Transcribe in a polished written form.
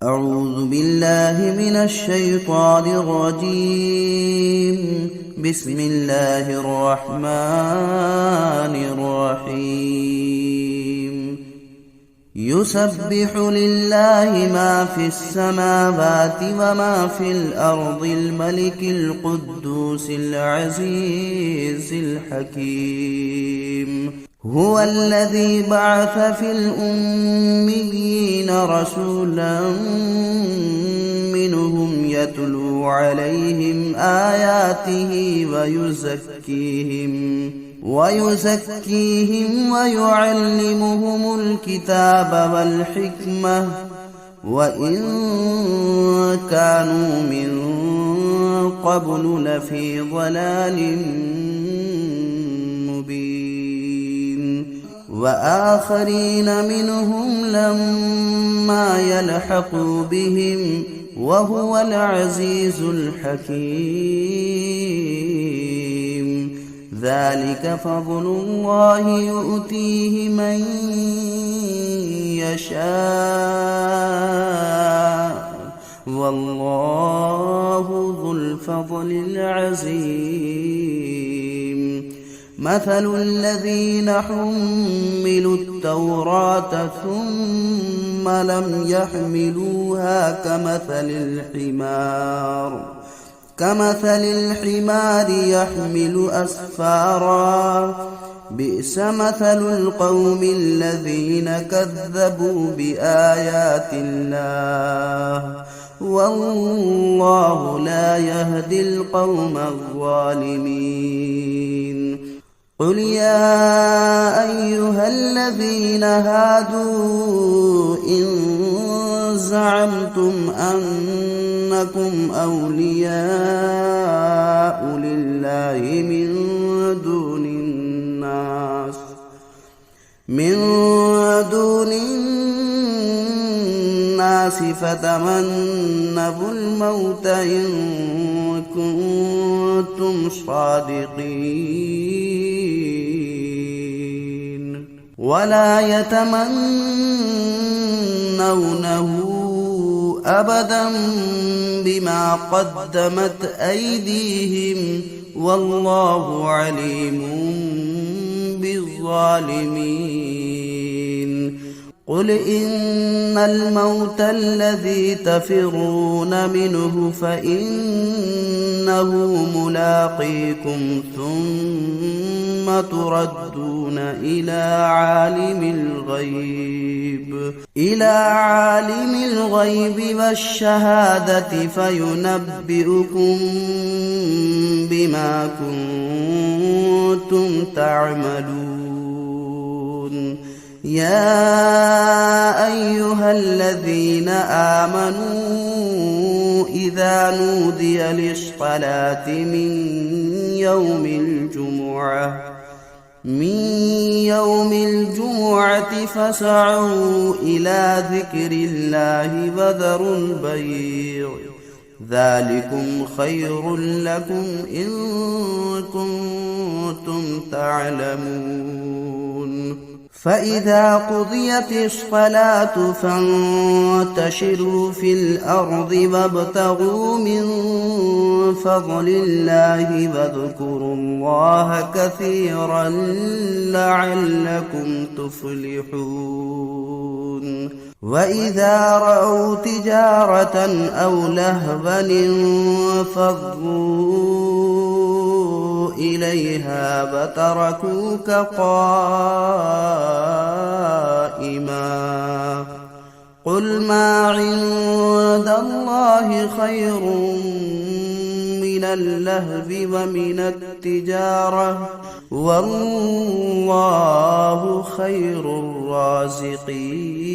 أعوذ بالله من الشيطان الرجيم. بسم الله الرحمن الرحيم. يسبح لله ما في السماوات وما في الأرض الملك القدوس العزيز الحكيم. هو الذي بعث في الأميين رسولا منهم يتلو عليهم آياته ويزكيهم ويعلمهم الكتاب والحكمة وإن كانوا من قبل لفي ضلال مبين. وآخرين منهم لما يلحقوا بهم وهو العزيز الحكيم. ذلك فضل الله يؤتيه من يشاء والله ذو الفضل العظيم. مثل الذين حملوا التوراة ثم لم يحملوها كمثل الحمار يحمل أسفارا. بئس مثل القوم الذين كذبوا بآيات الله والله لا يهدي القوم الظالمين. قل يا أيها الذين هادوا إن زعمتم أنكم أولياء لله من دون الناس فتمنوا الموت إن كنتم صادقين ولا يتمنونه أبدا بما قدمت أيديهم والله عليم بالظالمين. قل إن الموت الذي تفرون منه فإنه ملاقيكم ثم تردون إلى عالم الغيب والشهادة فينبئكم بما كنتم تعملون. يا أيها الذين آمنوا إذا نودي للصلاة من يوم الجمعة فاسعوا إلى ذكر الله وذروا البيع ذلكم خير لكم إن كنتم تعلمون. فإذا قضيت الصلاة فانتشروا في الأرض وابتغوا من فضل الله واذكروا الله كثيرا لعلكم تفلحون. وإذا رأوا تجارة أو لهوا انفضوا إليها وتركوك قائما. قل ما عند الله خير من اللهو ومن التجارة والله خير الرازقين.